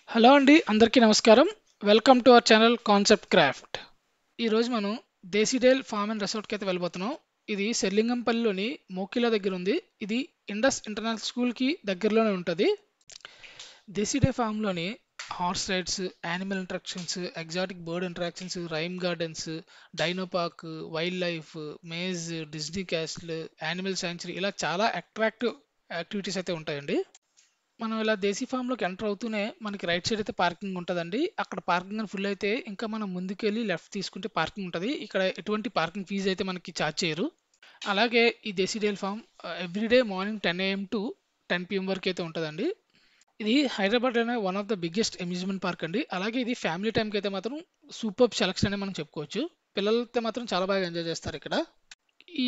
Hello అండి, అందరికీ నమస్కారం. Welcome to our channel concept craft. ఈరోజు మనం దేశీడేల్ ఫార్మ్ అండ్ రిసార్ట్కి అయితే వెళ్ళిపోతున్నాం. ఇది సెల్లింగంపల్లిలోని మోకిలా దగ్గర ఉంది. ఇది ఇండస్ ఇంటర్నేషనల్ స్కూల్కి దగ్గరలోనే ఉంటుంది. దేశీడే ఫామ్లోని horse rides, animal interactions, exotic bird interactions, rhyme gardens, dino park, wild life, maze, Disney castle, animal sanctuary ఇలా చాలా అట్రాక్టివ్ యాక్టివిటీస్ అయితే ఉంటాయండి. మనం ఇలా దేశీ ఫామ్‌లోకి ఎంటర్ అవుతూనే మనకి రైట్ సైడ్ అయితే పార్కింగ్ ఉంటదండి. అక్కడ పార్కింగ్ అని ఫుల్ అయితే ఇంకా మనం ముందుకెళ్ళి లెఫ్ట్ తీసుకుంటే పార్కింగ్ ఉంటది. ఇక్కడ ఎటువంటి పార్కింగ్ ఫీజ్ అయితే మనకి చార్జ్ చేయరు. అలాగే ఈ Desi dairy farm everyday morning 10 AM to 10 PM వరకు అయితే ఉంటదండి. ఇది హైదరాబాద్‌లోనే one of the biggest amusement park అండి. అలాగే ఇది ఫ్యామిలీ టైమ్‌కి అయితే మాత్రం సూపర్బ్ సెలక్షన్ అని మనం చెప్పుకోవచ్చు. పిల్లలతో మాత్రం చాలా బాగా ఎంజాయ్ చేస్తారు ఇక్కడ.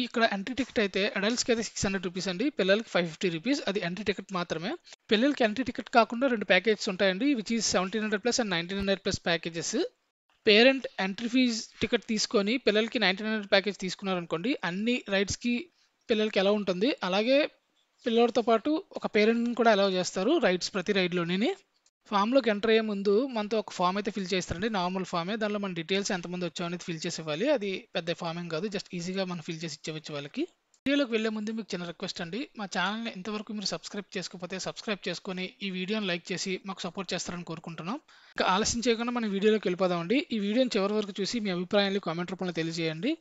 ఇక్కడ ఎంట్రీ టికెట్ అయితే అడల్ట్స్‌కి అయితే ₹600 అండి. పిల్లలకి ₹550 అది ఎంట్రీ టికెట్ మాత్రమే. పిల్లలకి ఎంట్రీ టికెట్ కాకుండా 2 ప్యాకేజెస్ ఉంటాయండి. Which is 1700+ and 1900+ packages. Parent entry fee ticket తీసుకొని పిల్లలకి 1900 ప్యాకేజ్ తీసుకున్నారనుకోండి, అన్ని రైడ్స్‌కి పిల్లలకి అలౌ ఉంటుంది. అలాగే పిల్లోడితో పాటు ఒక పేరెంట్‌ని కూడా అలౌ చేస్తారు రైడ్స్ ప్రతి రైడ్‌లోనిని. ఫామ్‌లోకి ఎంటర్ అయ్యే ముందు మనతో ఒక ఫామ్ అయితే ఫిల్ చేస్తారండి. నార్మల్ ఫామే. దానిలో మన డీటెయిల్స్ ఎంతమంది వచ్చామో అనేది ఫిల్ చేసి ఇవ్వాలి. అది పెద్ద ఫామ్ ఏం కాదు. జస్ట్ ఈజీగా మనం ఫిల్ చేసి ఇచ్చేయచ్చు వాళ్ళకి. వీడియోలోకి వెళ్ళే ముందు మీకు చిన్న రిక్వెస్ట్ అండి. మా ఛానల్‌ని ఇంతవరకు మీరు సబ్స్క్రైబ్ చేసుకోకపోతే సబ్స్క్రైబ్ చేసుకొని ఈ వీడియోని లైక్ చేసి మాకు సపోర్ట్ చేస్తారని కోరుకుంటున్నాం. ఇంకా ఆలస్యం చేయకుండా మనం వీడియోలోకి వెళ్ళిపోదామండి. ఈ వీడియోని చివరి వరకు చూసి మీ అభిప్రాయాన్ని కామెంట్ రూపంలో తెలియజేయండి.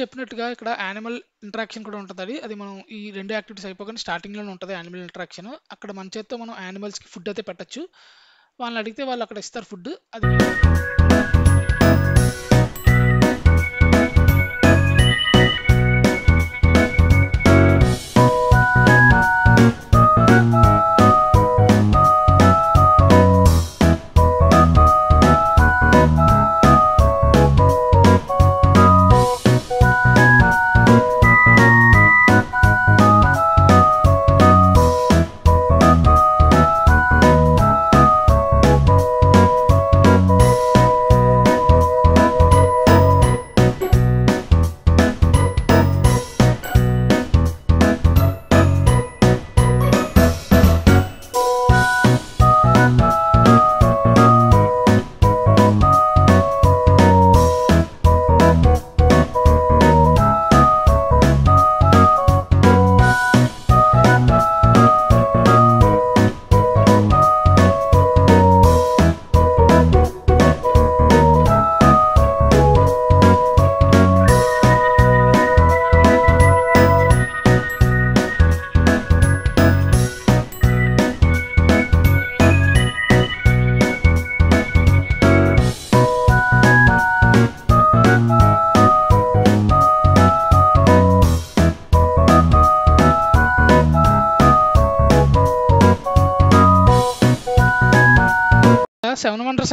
చెప్పినట్టుగా ఇక్కడ యానిమల్ ఇంటరాక్షన్ కూడా ఉంటది. అది మనం ఈ 2 యాక్టివిటీస్ అయిపోగానే స్టార్టింగ్‌లోనే ఉంటది యానిమల్ ఇంటరాక్షన్. అక్కడ మన చేత్తో మనం యానిమల్స్‌కి ఫుడ్ అయితే పెట్టొచ్చు. వాళ్ళని అడిగితే వాళ్ళు అక్కడ ఇస్తారు ఫుడ్. అది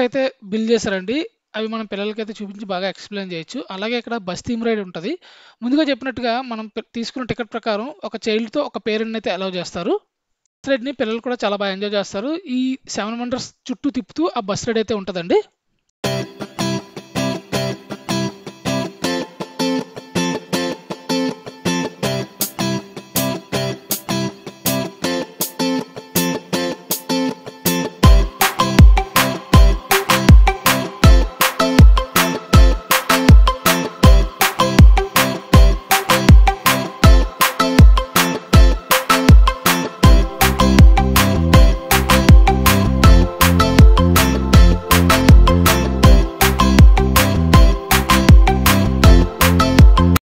క్యారెక్టర్స్ అయితే బిల్డ్ చేశారండి. అవి మనం పిల్లలకైతే చూపించి బాగా ఎక్స్‌ప్లెయిన్ చేయొచ్చు. అలాగే ఇక్కడ బస్ థీమ్ రైడ్ ఉంటది. ముందుగా చెప్పినట్టుగా మనం తీసుకున్న టికెట్ ప్రకారం ఒక చైల్డ్‌తో ఒక పేరెంట్‌నైతే అలౌ చేస్తారు. బస్ రైడ్‌ని పిల్లలు కూడా చాలా బాగా ఎంజాయ్ చేస్తారు. ఈ 7 వండర్స్ చుట్టూ తిప్పుతూ ఆ బస్ రైడ్ అయితే ఉంటదండి.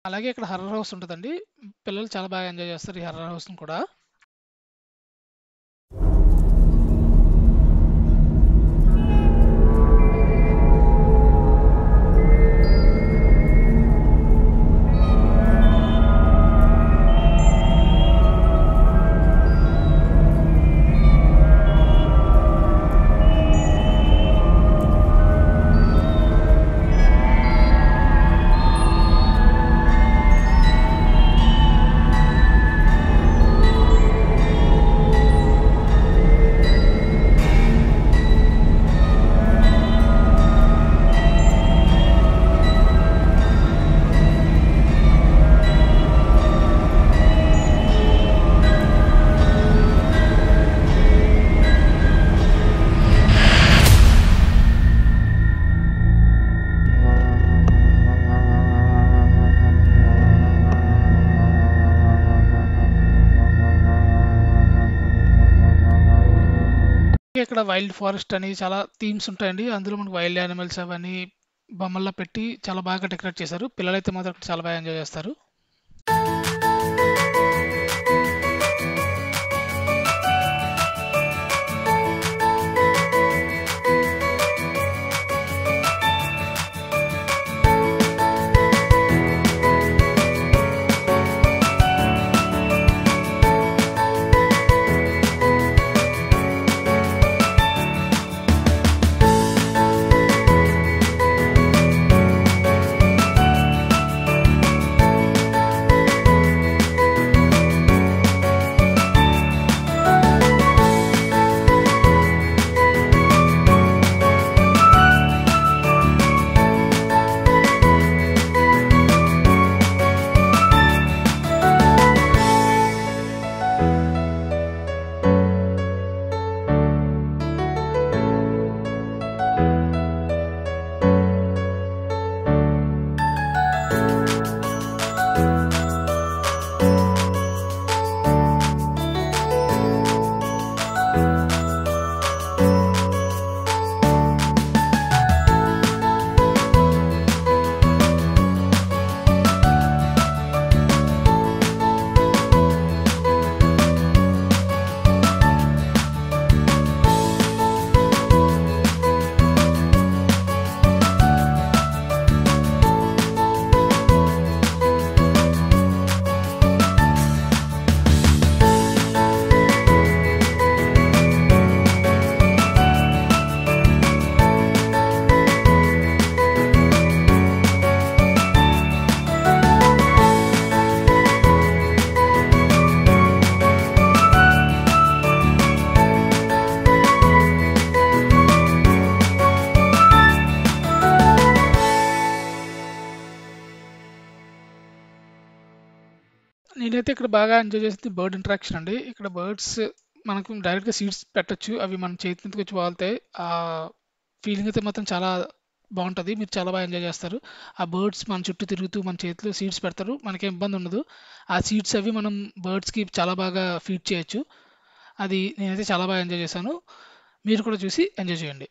అలాగే ఇక్కడ హర్రర్ హౌస్ ఉంటదండి. పిల్లలు చాలా బాగా ఎంజాయ్ చేస్తారు ఈ హర్రర్ హౌస్‌ని కూడా. ఇక్కడ వైల్డ్ ఫారెస్ట్ అని చాలా థీమ్స్ ఉంటాయండి. అందులో మనకు వైల్డ్ యానిమల్స్ అవన్నీ బొమ్మల్లో పెట్టి చాలా బాగా డెకరేట్ చేశారు. పిల్లలైతే మాత్రం అక్కడ చాలా బాగా ఎంజాయ్ చేస్తారు. నేనైతే ఇక్కడ బాగా ఎంజాయ్ చేసింది బర్డ్ ఇంటరాక్షన్ అండి. ఇక్కడ బర్డ్స్ మనకు డైరెక్ట్‌గా సీడ్స్ పెట్టొచ్చు. అవి మన చేతి మీదకొచ్చి వాలుతాయి. ఫీలింగ్ అయితే మాత్రం చాలా బావుంటది. మీరు చాలా బాగా ఎంజాయ్ చేస్తారు. ఆ బర్డ్స్ మన చుట్టూ తిరుగుతూ మన చేతిలో సీడ్స్ పెడతారు. మనకేం ఇబ్బందుండదు. ఆ సీడ్స్ అవి మనం బర్డ్స్‌కి చాలా బాగా ఫీడ్ చేయొచ్చు. అది నేనైతే చాలా బాగా ఎంజాయ్ చేశాను. మీరు కూడా చూసి ఎంజాయ్ చేయండి.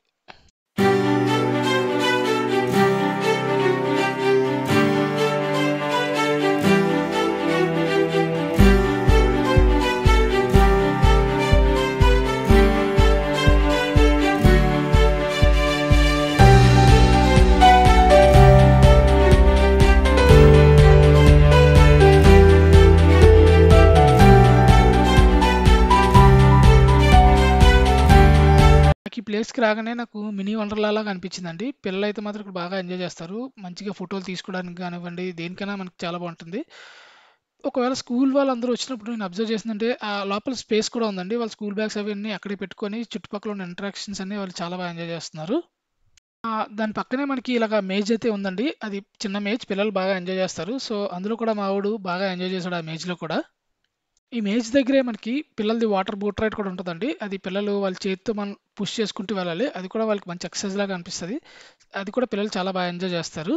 ఈ ప్లేస్ గేట్స్‌కి రాగానే నాకు మినీ వండర్‌లా లాగా అనిపించిందండి. పిల్లలైతే మాత్రం ఇక్కడ బాగా ఎంజాయ్ చేస్తారు. మంచిగా ఫోటోలు తీసుకోవడానికి గానివ్వండి, దేనికైనా మనకి చాలా బావుంటుంది. ఒకవేళ స్కూల్ వాళ్ళందరూ వచ్చినప్పుడు నేను అబ్జర్వ్ చేసిందంటే లోపల స్పేస్ కూడా ఉందండి. వాళ్ళ స్కూల్ బ్యాగ్స్ అవన్నీ అక్కడే పెట్టుకొని చుట్టుపక్కల ఉన్న ఇంటరాక్షన్స్ అన్నీ వాళ్ళు చాలా బాగా ఎంజాయ్ చేస్తున్నారు. దాని పక్కనే మనకి ఇలాగ మేజ్ అయితే ఉందండి. అది చిన్న మేజ్ పిల్లలు బాగా ఎంజాయ్ చేస్తారు. సో, అందులో కూడా మా వోడు బాగా ఎంజాయ్ చేశాడు ఆ మేజ్‌లో కూడా. ఈ మేజ్ దగ్గరే మనకి పిల్లలది వాటర్ బోట్ రైడ్ కూడా ఉంటదండి. అది పిల్లలు వాళ్ళ చేత్తో మనం పుష్ చేసుకుంటూ వెళ్ళాలి. అది కూడా వాళ్ళకి మంచి ఎక్సర్‌సైజ్ లాగా అనిపిస్తది. అది కూడా పిల్లలు చాలా బాగా ఎంజాయ్ చేస్తారు.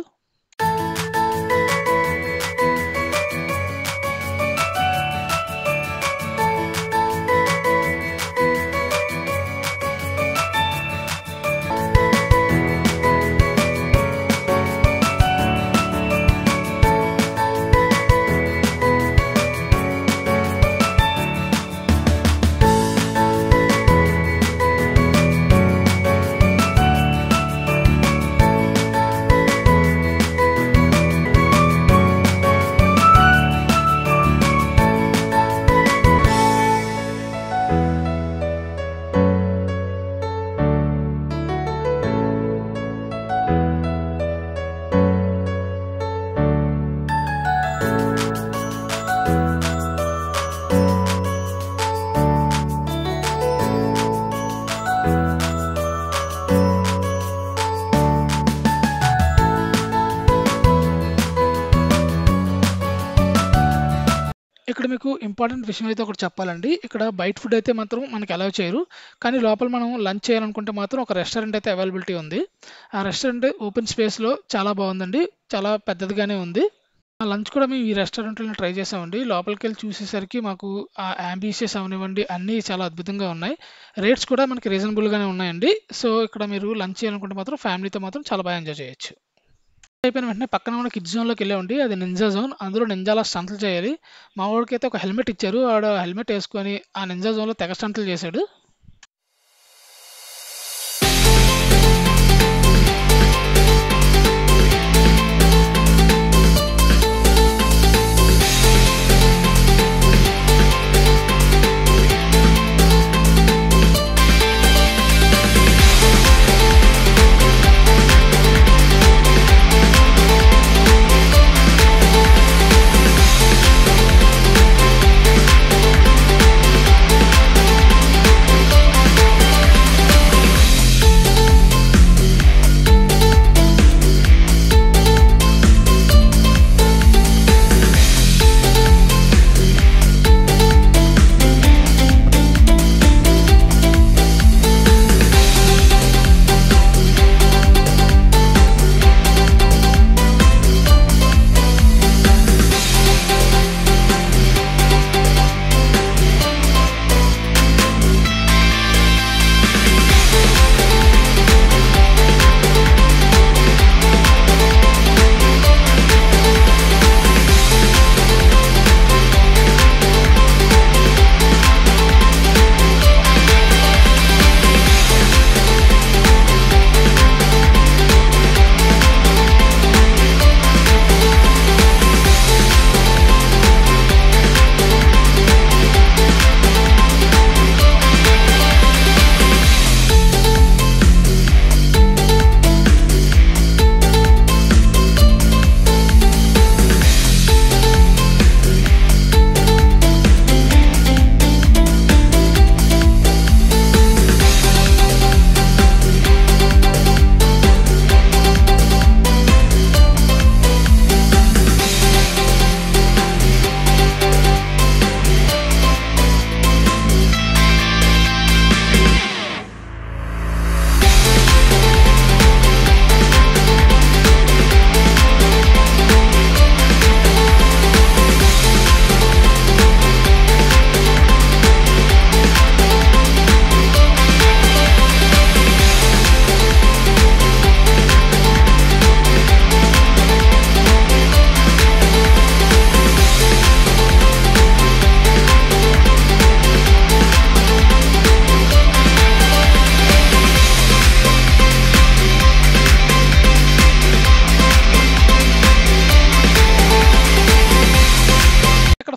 ఇక్కడ మీకు ఇంపార్టెంట్ విషయం అయితే ఒకటి చెప్పాలండి. ఇక్కడ బయట ఫుడ్ అయితే మాత్రం మనకి అలౌ చేయరు. కానీ లోపల మనం లంచ్ చేయాలనుకుంటే మాత్రం ఒక రెస్టారెంట్ అయితే అవైలబిలిటీ ఉంది. ఆ రెస్టారెంట్ ఓపెన్ స్పేస్‌లో చాలా బావుందండి. చాలా పెద్దదిగానే ఉంది. ఆ లంచ్ కూడా మేము ఈ రెస్టారెంట్‌లోనే ట్రై చేసామండి. లోపలికెళ్ళి చూసేసరికి మాకు ఆ యాంబియన్సెస్ అవనివ్వండి అన్నీ చాలా అద్భుతంగా ఉన్నాయి. రేట్స్ కూడా మనకి రీజనబుల్‌గానే ఉన్నాయండి. సో, ఇక్కడ మీరు లంచ్ చేయాలనుకుంటే మాత్రం ఫ్యామిలీతో మాత్రం చాలా బాగా ఎంజాయ్ చేయొచ్చు. అయిపోయిన వెంటనే పక్కన ఉన్న కిడ్స్ జోన్‌లోకెళ్ళామండి. అది నింజా జోన్. అందులో నింజాలా స్టంట్లు చేయాలి. మా వోడికైతే ఒక హెల్మెట్ ఇచ్చారు. ఆడు హెల్మెట్ యేసుకొని ఆ నింజా జోన్‌లో తెగ స్టంట్లు చేశాడు.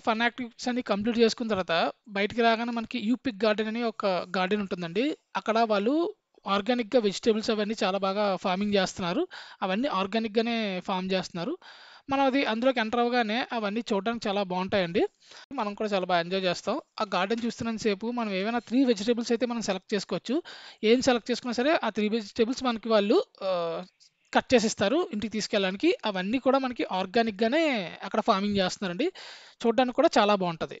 ఫన్ యాక్టివిటీస్ అన్ని కంప్లీట్ చేసుకున్న తర్వాత బయటికి రాగానే మనకి యూపిక్ గార్డెన్ అని ఒక గార్డెన్ ఉంటుందండి. అక్కడ వాళ్ళు ఆర్గానిక్‌గా వెజిటబుల్స్ అవన్నీ చాలా బాగా ఫార్మింగ్ చేస్తున్నారు. అవన్నీ ఆర్గానిక్‌గానే ఫార్మ్ చేస్తున్నారు. మనం అది అందులోకి ఎంటర్ అవ్వగానే అవన్నీ చూడడానికి చాలా బావుంటాయండి. మనం కూడా చాలా బాగా ఎంజాయ్ చేస్తాం. ఆ గార్డెన్ చూస్తున్నంత సేపు మనం ఏవైనా 3 వెజిటబుల్స్ అయితే మనం సెలెక్ట్ చేసుకోవచ్చు. ఏం సెలెక్ట్ చేసుకున్నా సరే ఆ 3 వెజిటబుల్స్ మనకి వాళ్ళు కట్ చేసిస్తారు ఇంటికి తీసుకెళ్ళడానికి. అవన్నీ కూడా మనకి ఆర్గానిక్‌గానే అక్కడ ఫార్మింగ్ చేస్తున్నారండి. చూడడానికి కూడా చాలా బావుంటది.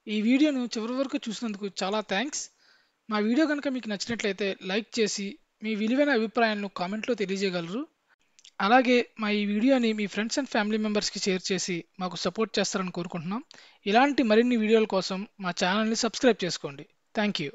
ఈ వీడియోను చివరి వరకు చూసినందుకు చాలా థ్యాంక్స్. మా వీడియో కనుక మీకు నచ్చినట్లయితే లైక్ చేసి మీ విలువైన అభిప్రాయాలను కామెంట్లో తెలియజేయగలరు. అలాగే మా ఈ వీడియోని మీ ఫ్రెండ్స్ అండ్ ఫ్యామిలీ మెంబర్స్కి షేర్ చేసి మాకు సపోర్ట్ చేస్తారని కోరుకుంటున్నాం. ఇలాంటి మరిన్ని వీడియోల కోసం మా ఛానల్ని సబ్స్క్రైబ్ చేసుకోండి. Thank you.